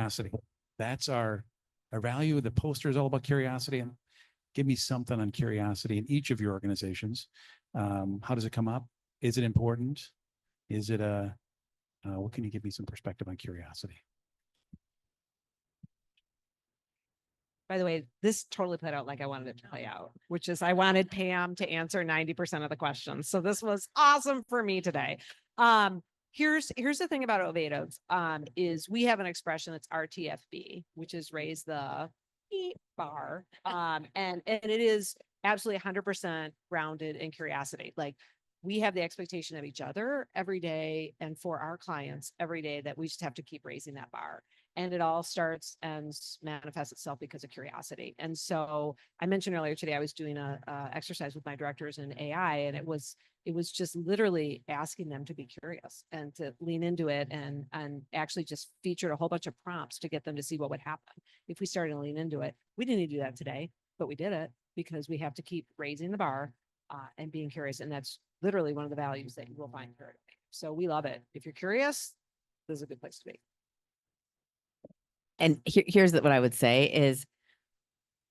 curiosity. That's our value. The poster is all about curiosity. And give me something on curiosity in each of your organizations. How does it come up? Is it important? Is it what can you give me some perspective on curiosity? By the way, this totally played out like I wanted it to play out, which is I wanted Pam to answer 90% of the questions. So this was awesome for me today. Here's the thing about Ovative, is we have an expression that's RTFB, which is raise the bar. And it is absolutely 100% grounded in curiosity. Like, we have the expectation of each other every day and for our clients every day that we just have to keep raising that bar. And it all starts and manifests itself because of curiosity. And so I mentioned earlier today, I was doing a exercise with my directors in AI, and it was just literally asking them to be curious and to lean into it, and actually just featured a whole bunch of prompts to get them to see what would happen if we started to lean into it. We didn't need to do that today, but we did it because we have to keep raising the bar and being curious. And that's literally one of the values that you will find here. So we love it. If you're curious, this is a good place to be. And here's what I would say is,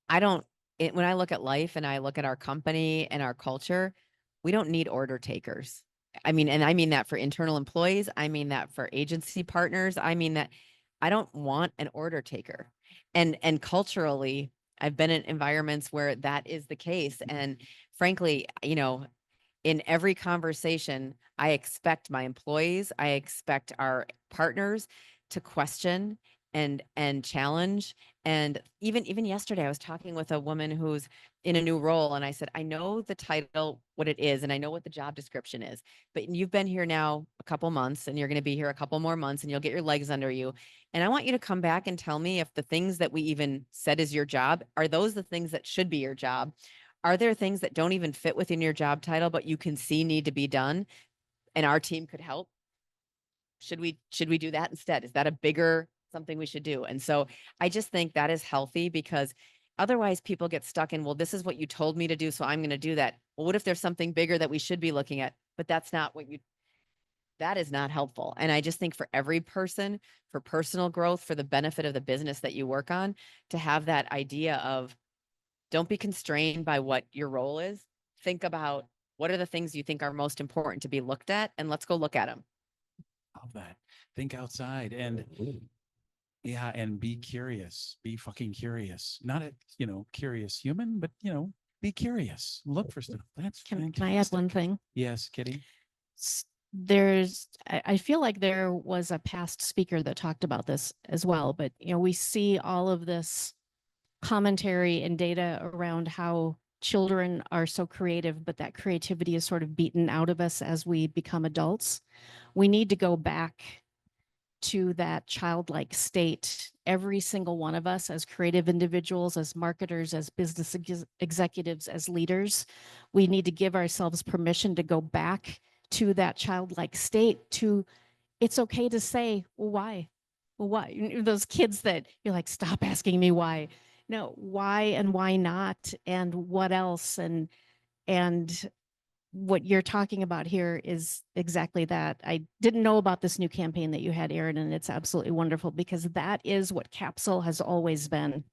when I look at life and I look at our company and our culture, we don't need order takers. I mean that for internal employees. I mean that for agency partners. I mean that I don't want an order taker. And culturally, I've been in environments where that is the case. And frankly, in every conversation, I expect my employees, I expect our partners to question and challenge. And even yesterday, I was talking with a woman who's in a new role, and I said, I know the title, what it is, and I know what the job description is, but you've been here now a couple months, and you're going to be here a couple more months, and you'll get your legs under you. And I want you to come back and tell me if the things that we even said is your job, are those the things that should be your job? Are there things that don't even fit within your job title, but you can see need to be done, and our team could help? Should we do that instead? Is that a bigger something we should do? And so I just think that is healthy, because otherwise people get stuck in, well, this is what you told me to do, so I'm going to do that. Well, what if there's something bigger that we should be looking at? But that's not that is not helpful. And I just think for every person, for personal growth, for the benefit of the business that you work on, to have that idea of, don't be constrained by what your role is. Think about, what are the things you think are most important to be looked at, and let's go look at them. Love that. Think outside and and be curious. Be fucking curious. Not a curious human, but be curious. Look for stuff. That's Can I add one thing? Yes, Kitty. I feel like there was a past speaker that talked about this as well, but we see all of this commentary and data around how children are so creative, but that creativity is sort of beaten out of us as we become adults. We need to go back to that childlike state. Every single one of us, as creative individuals, as marketers, as business executives, as leaders, we need to give ourselves permission to go back to that childlike state. It's okay to say, well, why? Well, why? Those kids that you're like, stop asking me why. No, why and why not, and what else, and what you're talking about here is exactly that. I didn't know about this new campaign that you had, Erin, and it's absolutely wonderful, because that is what Capsule has always been.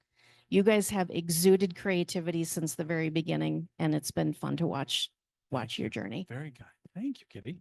You guys have exuded creativity since the very beginning, and it's been fun to watch your journey. Very good. Thank you, Kitty.